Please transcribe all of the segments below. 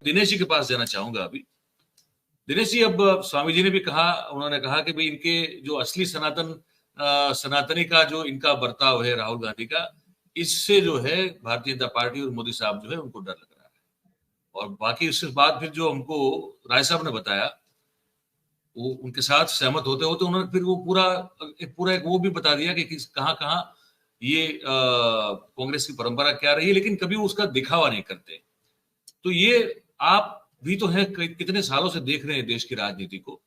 दिनेश जी के पास जाना चाहूंगा अभी। दिनेश जी, अब स्वामी जी ने भी कहा, उन्होंने कहा कि भाई इनके जो असली सनातनी का जो इनका बर्ताव है राहुल गांधी का, इससे जो है भारतीय जनता पार्टी और मोदी साहब जो है उनको डर लग रहा है। और बाकी उसके बाद फिर जो हमको राय साहब ने बताया, वो उनके साथ सहमत होते होते उन्होंने फिर वो पूरा एक वो भी बता दिया कि कहाँ कहाँ ये कांग्रेस की परंपरा क्या रही है, लेकिन कभी उसका दिखावा नहीं करते। तो ये आप भी तो हैं, कितने सालों से देख रहे हैं देश की राजनीति को।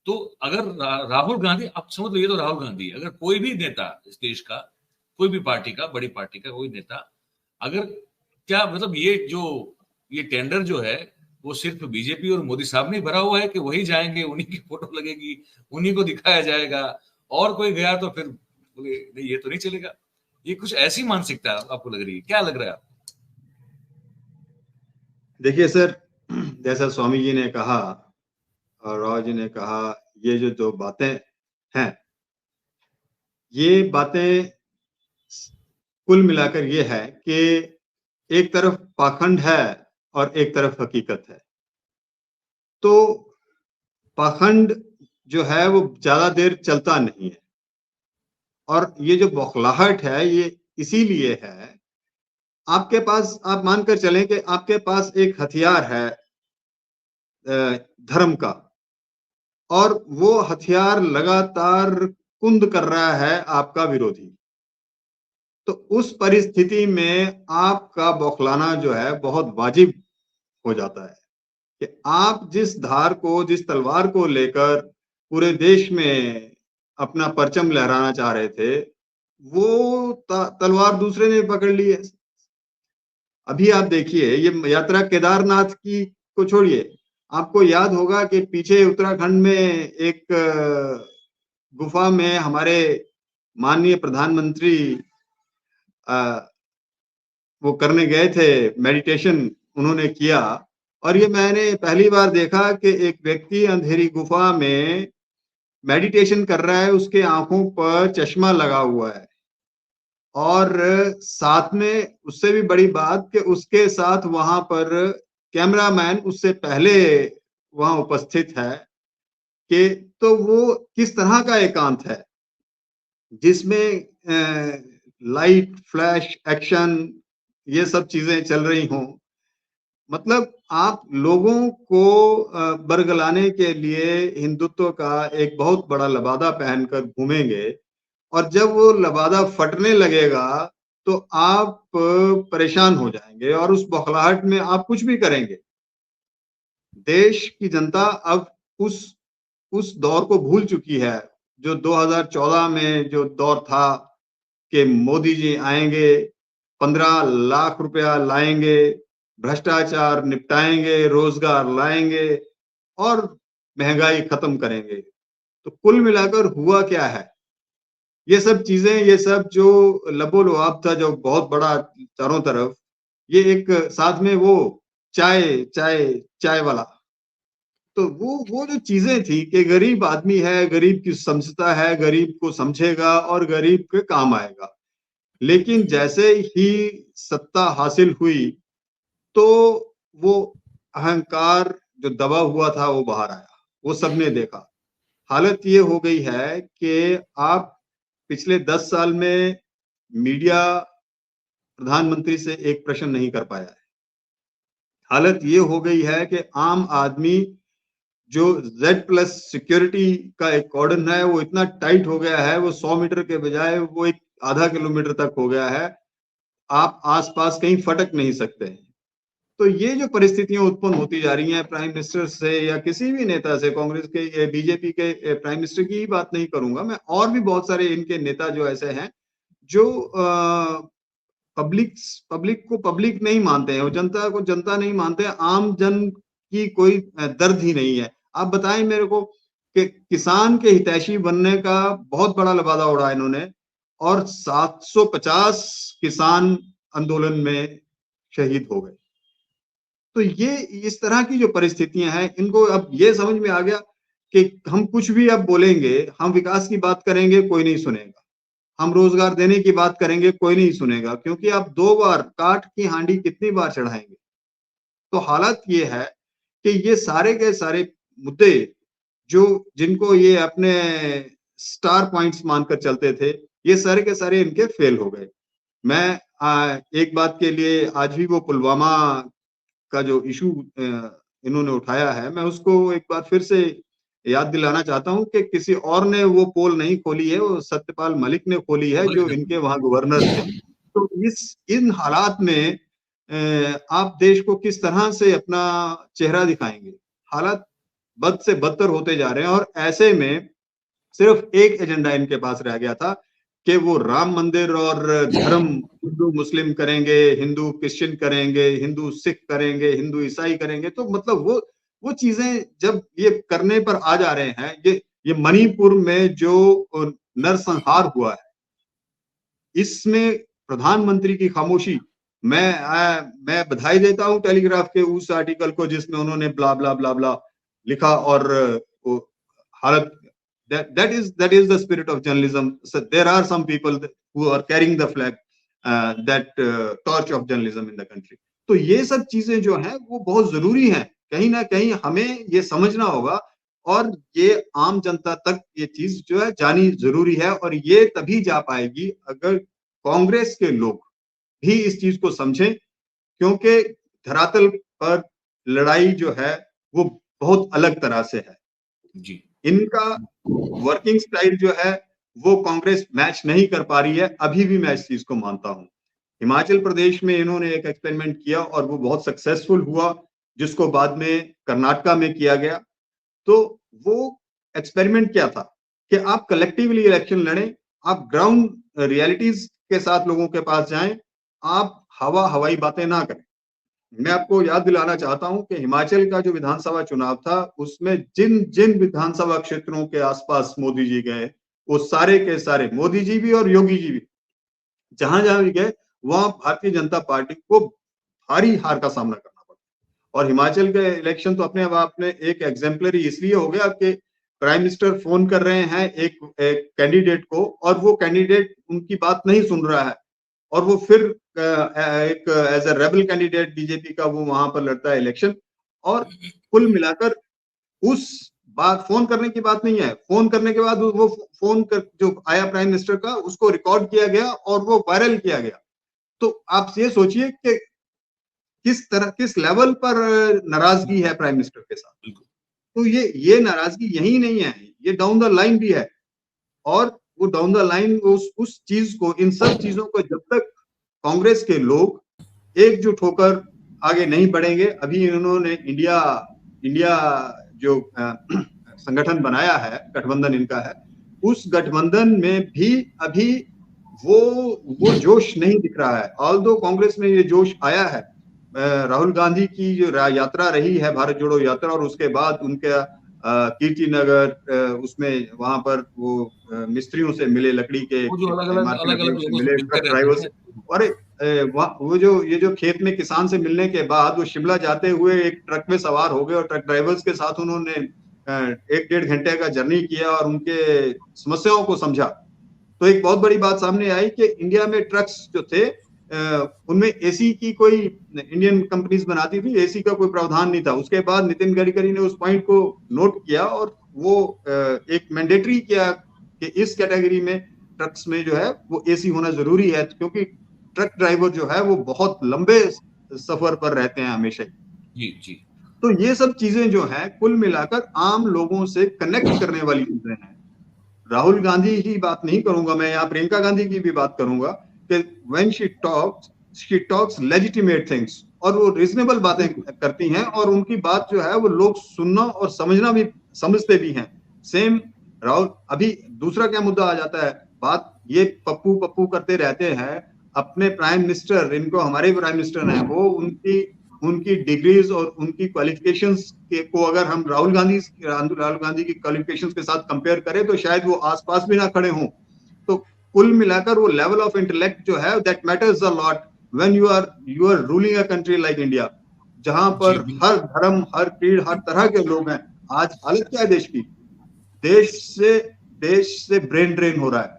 तो अगर राहुल गांधी, आप समझ लो ये तो राहुल गांधी, अगर कोई भी नेता इस देश का, कोई भी पार्टी का, बड़ी पार्टी का कोई नेता, अगर क्या मतलब ये टेंडर जो है वो सिर्फ बीजेपी और मोदी साहब ने भरा हुआ है कि वही जाएंगे, उन्हीं की फोटो लगेगी, उन्हीं को दिखाया जाएगा, और कोई गया तो फिर बोले नहीं ये तो नहीं चलेगा। ये कुछ ऐसी मानसिकता आपको लग रही है, क्या लग रहा है आपको? देखिए सर, जैसा स्वामी जी ने कहा और राव जी ने कहा, ये जो बातें हैं, ये बातें कुल मिलाकर ये है कि एक तरफ पाखंड है और एक तरफ हकीकत है। तो पाखंड जो है वो ज्यादा देर चलता नहीं है, और ये जो बौखलाहट है ये इसीलिए है। आपके पास, आप मानकर चलें कि आपके पास एक हथियार है धर्म का, और वो हथियार लगातार कुंद कर रहा है आपका विरोधी। तो उस परिस्थिति में आपका बौखलाना जो है बहुत वाजिब हो जाता है कि आप जिस धार को, जिस तलवार को लेकर पूरे देश में अपना परचम लहराना चाह रहे थे, वो तलवार दूसरे ने पकड़ ली है। अभी आप देखिए, ये यात्रा केदारनाथ की को छोड़िए, आपको याद होगा कि पीछे उत्तराखंड में एक गुफा में हमारे माननीय प्रधानमंत्री वो करने गए थे, मेडिटेशन उन्होंने किया। और ये मैंने पहली बार देखा कि एक व्यक्ति अंधेरी गुफा में मेडिटेशन कर रहा है, उसके आंखों पर चश्मा लगा हुआ है, और साथ में उससे भी बड़ी बात कि उसके साथ वहां पर कैमरामैन उससे पहले वहां उपस्थित है। कि तो वो किस तरह का एकांत है जिसमें लाइट, फ्लैश, एक्शन, ये सब चीजें चल रही हों। मतलब आप लोगों को बरगलाने के लिए हिंदुत्व का एक बहुत बड़ा लबादा पहनकर घूमेंगे, और जब वो लबादा फटने लगेगा तो आप परेशान हो जाएंगे, और उस बौखलाहट में आप कुछ भी करेंगे। देश की जनता अब उस दौर को भूल चुकी है, जो 2014 में जो दौर था कि मोदी जी आएंगे, 15 लाख रुपया लाएंगे, भ्रष्टाचार निपटाएंगे, रोजगार लाएंगे और महंगाई खत्म करेंगे। तो कुल मिलाकर हुआ क्या है? ये सब चीजें, ये सब जो लबोलुआब था, जो बहुत बड़ा चारों तरफ, ये एक साथ में वो चाय चाय चाय वाला। तो वो जो चीजें थी कि गरीब आदमी है, गरीब की समझता है, गरीब को समझेगा और गरीब के काम आएगा। लेकिन जैसे ही सत्ता हासिल हुई तो वो अहंकार जो दबा हुआ था वो बाहर आया, वो सबने देखा। हालत ये हो गई है कि आप पिछले 10 साल में मीडिया प्रधानमंत्री से एक प्रश्न नहीं कर पाया है। हालत ये हो गई है कि आम आदमी, जो Z+ सिक्योरिटी का एक कॉर्डन है वो इतना टाइट हो गया है, वो 100 मीटर के बजाय वो एक आधा किलोमीटर तक हो गया है, आप आसपास कहीं फटक नहीं सकते हैं। तो ये जो परिस्थितियां उत्पन्न होती जा रही हैं प्राइम मिनिस्टर से या किसी भी नेता से, कांग्रेस के, बीजेपी के प्राइम मिनिस्टर की ही बात नहीं करूंगा मैं, और भी बहुत सारे इनके नेता जो ऐसे हैं जो पब्लिक को पब्लिक नहीं मानते हैं, वो जनता को जनता नहीं मानते हैं, आम जन की कोई दर्द ही नहीं है। आप बताएं मेरे को कि किसान के हितैषी बनने का बहुत बड़ा लबादा उड़ा इन्होंने, और 750 किसान आंदोलन में शहीद हो गए। तो ये इस तरह की जो परिस्थितियां हैं, इनको अब ये समझ में आ गया कि हम कुछ भी अब बोलेंगे, हम विकास की बात करेंगे कोई नहीं सुनेगा, हम रोजगार देने की बात करेंगे कोई नहीं सुनेगा, क्योंकि आप 2 बार काठ की हांडी कितनी बार चढ़ाएंगे। तो हालत ये है कि ये सारे के सारे मुद्दे जिनको ये अपने स्टार पॉइंट्स मानकर चलते थे, ये सारे के सारे इनके फेल हो गए। मैं एक बात के लिए आज भी वो पुलवामा का जो इशू इन्होंने उठाया है, मैं उसको एक बार फिर से याद दिलाना चाहता हूँ कि किसी और ने वो पोल नहीं खोली है, वो सत्यपाल मलिक ने खोली है, जो इनके वहां गवर्नर थे। तो इन हालात में आप देश को किस तरह से अपना चेहरा दिखाएंगे? हालात बद से बदतर होते जा रहे हैं, और ऐसे में सिर्फ एक एजेंडा इनके पास रह गया था कि वो राम मंदिर और धर्म हिंदू मुस्लिम करेंगे, हिंदू क्रिश्चियन करेंगे, हिंदू सिख करेंगे, हिंदू ईसाई करेंगे। तो मतलब वो चीजें जब ये करने पर आ जा रहे हैं, ये मणिपुर में जो नरसंहार हुआ है, इसमें प्रधानमंत्री की खामोशी, मैं बधाई देता हूं टेलीग्राफ के उस आर्टिकल को जिसमें उन्होंने ब्ला ब्ला ब्ला ब्ला लिखा, और हालत that is the spirit of journalism. So there are some people who are carrying the flag, that torch of journalism in the country. तो ये सब चीजें जो हैं वो बहुत जरूरी हैं, कहीं ना कहीं हमें ये समझना होगा, और ये आम जनता तक ये चीज जो है जानी जरूरी है। और ये तभी जा पाएगी अगर कांग्रेस के लोग भी इस चीज को समझें, क्योंकि धरातल पर लड़ाई जो है वो बहुत अलग तरह से है जी। इनका वर्किंग स्टाइल जो है वो कांग्रेस मैच नहीं कर पा रही है, अभी भी मैं इस चीज को मानता हूं। हिमाचल प्रदेश में इन्होंने एक एक्सपेरिमेंट किया और वो बहुत सक्सेसफुल हुआ, जिसको बाद में कर्नाटका में किया गया। तो वो एक्सपेरिमेंट क्या था कि आप कलेक्टिवली इलेक्शन लड़ें, आप ग्राउंड रियलिटीज के साथ लोगों के पास जाएं, आप हवाई बातें ना करें। मैं आपको याद दिलाना चाहता हूं कि हिमाचल का जो विधानसभा चुनाव था, उसमें जिन जिन विधानसभा क्षेत्रों के आसपास मोदी जी गए, वो सारे के सारे, मोदी जी भी और योगी जी भी, जहां जहां भी गए वहां भारतीय जनता पार्टी को भारी हार का सामना करना पड़ा। और हिमाचल के इलेक्शन तो अपने आप में एक एग्जाम्पलरी इसलिए हो गया कि प्राइम मिनिस्टर फोन कर रहे हैं एक कैंडिडेट को, और वो कैंडिडेट उनकी बात नहीं सुन रहा है, और वो फिर एक as a rebel candidate BJP का वो वहां पर लड़ता है इलेक्शन। और कुल मिलाकर उस बात, फोन करने की बात नहीं है, फोन करने के बाद वो फोन कर जो आया प्राइम मिनिस्टर का, उसको रिकॉर्ड किया गया और वो वायरल किया गया। तो आप ये सोचिए कि किस लेवल पर नाराजगी है प्राइम मिनिस्टर के साथ। तो ये नाराजगी यही नहीं है, ये डाउन द लाइन भी है। और वो डाउन द लाइन उस चीज को, इन सब चीजों को जब तक कांग्रेस के लोग एकजुट होकर आगे नहीं बढ़ेंगे, अभी इन्होंने इंडिया जो संगठन बनाया है, गठबंधन इनका है, उस गठबंधन में भी अभी वो जोश नहीं दिख रहा है। ऑल्दो कांग्रेस में ये जोश आया है, राहुल गांधी की जो यात्रा रही है, भारत जोड़ो यात्रा, और उसके बाद उनके कीर्ति नगर, उसमें वहां पर वो मिस्त्रियों से मिले, लकड़ी के मिले, ट्रक ड्राइवर से, और ये जो खेत में किसान से मिलने के बाद वो शिमला जाते हुए एक ट्रक में सवार हो गए, और ट्रक ड्राइवर्स के साथ उन्होंने 1-1.5 घंटे का जर्नी किया और उनके समस्याओं को समझा। तो एक बहुत बड़ी बात सामने आई कि इंडिया में ट्रक्स जो थे उनमें एसी की, कोई इंडियन कंपनीज बनाती थी, एसी का कोई प्रावधान नहीं था। उसके बाद नितिन गडकरी ने उस पॉइंट को नोट किया और वो एक मैंडेटरी किया कि इस कैटेगरी में ट्रक्स में जो है वो एसी होना जरूरी है, क्योंकि ट्रक ड्राइवर जो है वो बहुत लंबे सफर पर रहते हैं हमेशा जी जी। तो ये सब चीजें जो है कुल मिलाकर आम लोगों से कनेक्ट करने वाली चीजें हैं। राहुल गांधी की बात नहीं करूंगा मैं, यहाँ प्रियंका गांधी की भी बात करूंगा कि when she talks legitimate things, और वो रीजनेबल बातें करती हैं, और उनकी बात जो है वो लोग सुनना और समझते भी हैं। सेम राहुल, अभी दूसरा क्या मुद्दा आ जाता है, बात ये पप्पू पप्पू करते रहते हैं अपने प्राइम मिनिस्टर, इनको हमारे प्राइम मिनिस्टर हैं, वो उनकी डिग्रीज और उनकी क्वालिफिकेशंस को अगर हम राहुल गांधी की क्वालिफिकेशंस के साथ कंपेयर करें तो शायद वो आसपास भी ना खड़े हों। तो कुल मिलाकर वो लेवल ऑफ इंटेलेक्ट जो है that matters a lot when you are ruling a country like India, जहां पर हर धर्म, हर पीढ़, हर तरह के लोग हैं। आज हालत क्या है देश की? देश से ब्रेन ड्रेन हो रहा है,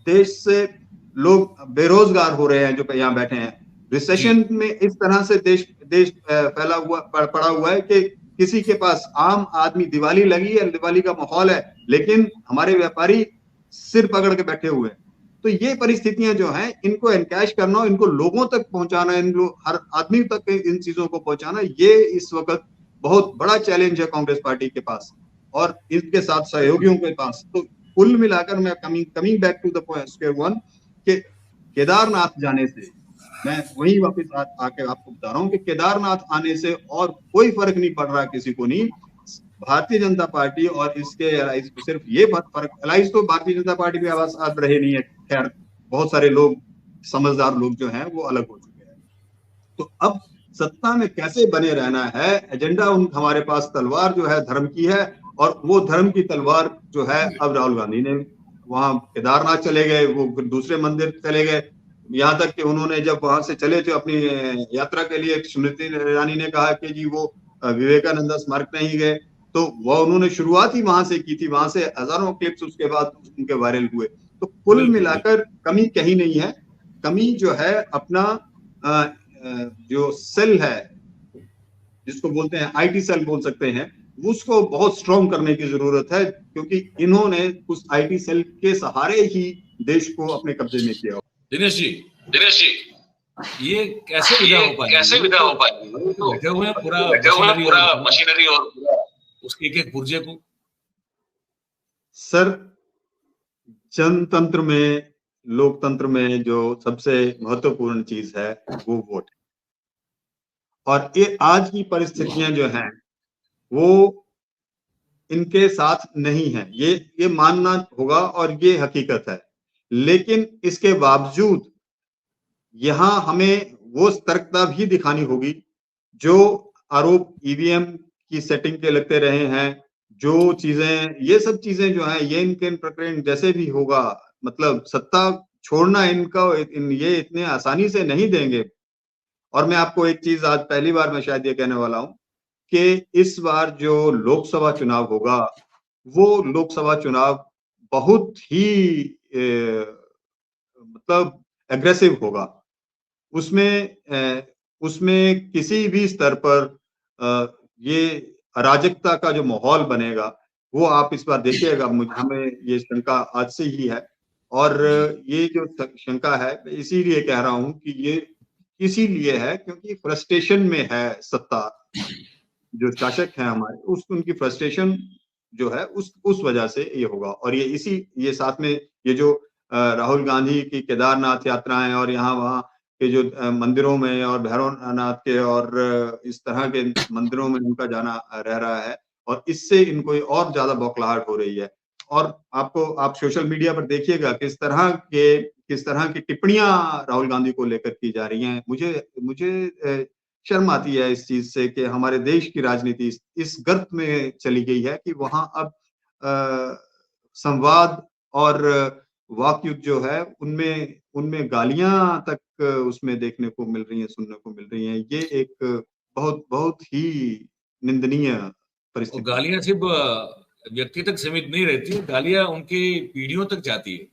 देश से लोग बेरोजगार हो रहे हैं जो यहाँ बैठे हैं, रिसेशन में इस तरह से देश देश फैला हुआ पड़ा हुआ है कि किसी के पास आम आदमी, दिवाली लगी है, दिवाली का माहौल है, लेकिन हमारे व्यापारी सिर पकड़ के बैठे हुए हैं। तो ये परिस्थितियां जो हैं, इनको एनकैश करना, इनको लोगों तक पहुंचाना, हर आदमी तक इन चीजों को पहुंचाना, ये इस वक्त बहुत बड़ा चैलेंज है कांग्रेस पार्टी के पास और इसके साथ सहयोगियों के पास। तो कुल मिलाकर मैं coming back to the square one कि केदारनाथ जाने से, मैं वही वापस आके आपको बता रहा हूँ कि केदारनाथ आने से और कोई फर्क नहीं पड़ रहा किसी को नहीं। भारतीय जनता पार्टी और इसके एलाइज को सिर्फ ये फर्क, एलाइज तो भारतीय जनता पार्टी भी आवाज आज रहे नहीं है, खैर बहुत सारे लोग, समझदार लोग जो हैं वो अलग हो चुके हैं। तो अब सत्ता में कैसे बने रहना है, एजेंडा हमारे पास तलवार जो है धर्म की है, और वो धर्म की तलवार जो है अब राहुल गांधी ने, वहां केदारनाथ चले गए, वो दूसरे मंदिर चले गए, यहाँ तक कि उन्होंने जब वहां से चले थे अपनी यात्रा के लिए, स्मृति ईरानी ने कहा कि जी वो विवेकानंद स्मारक नहीं गए, तो वह उन्होंने शुरुआत ही वहां से की थी, वहां से हजारों क्लिप्स उसके बाद उनके वायरल हुए। तो कुल मिलाकर कमी कहीं नहीं है, कमी जो है अपना जो सेल है, जिसको बोलते हैं आईटी सेल बोल सकते हैं, उसको बहुत स्ट्रॉन्ग करने की जरूरत है, क्योंकि इन्होंने उस आईटी सेल के सहारे ही देश को अपने कब्जे में किया। दिनेश जी, ये कैसे विदा हो पाएंगे? तो बैठे हुए हैं पूरा मशीनरी और उसके एक पुर्जे को। सर, जनतंत्र में, लोकतंत्र में जो सबसे महत्वपूर्ण चीज है वो वोट, और ये आज की परिस्थितियां जो हैं वो इनके साथ नहीं है, ये मानना होगा और ये हकीकत है। लेकिन इसके बावजूद यहां हमें वो सतर्कता भी दिखानी होगी। जो आरोप ईवीएम की सेटिंग के लगते रहे हैं, जो चीजें, ये सब चीजें जो है, ये इनके प्रकरण जैसे भी होगा, मतलब सत्ता छोड़ना इनका ये इतने आसानी से नहीं देंगे। और मैं आपको एक चीज, आज पहली बार मैं शायद ये कहने वाला हूं कि इस बार जो लोकसभा चुनाव होगा, वो लोकसभा चुनाव बहुत ही मतलब एग्रेसिव होगा। उसमें किसी भी स्तर पर ये अराजकता का जो माहौल बनेगा, वो आप इस बार देखिएगा। हमें ये शंका आज से ही है, और ये जो शंका है, इसीलिए कह रहा हूं कि ये इसीलिए है क्योंकि फ्रस्ट्रेशन में है सत्ता, जो शासक है हमारे, उनकी फ्रस्ट्रेशन जो है उस वजह से ये होगा। और ये साथ में ये जो राहुल गांधी की केदारनाथ यात्राएं और यहाँ वहाँ के जो मंदिरों में और भैरवनाथ के और इस तरह के मंदिरों में उनका जाना रह रहा है, और इससे इनको और ज्यादा बौखलाहट हो रही है। और आप सोशल मीडिया पर देखिएगा किस तरह की टिप्पणियां राहुल गांधी को लेकर की जा रही हैं। मुझे शर्म आती है इस चीज से कि हमारे देश की राजनीति इस गर्त में चली गई है कि वहां अब संवाद और वाक युद्ध जो है, उनमें गालियां तक उसमें देखने को मिल रही हैं, सुनने को मिल रही हैं। ये एक बहुत बहुत ही निंदनीय परिस्थिति। गालियां सिर्फ व्यक्ति तक सीमित नहीं रहती, गालियां उनकी पीढ़ियों तक जाती है।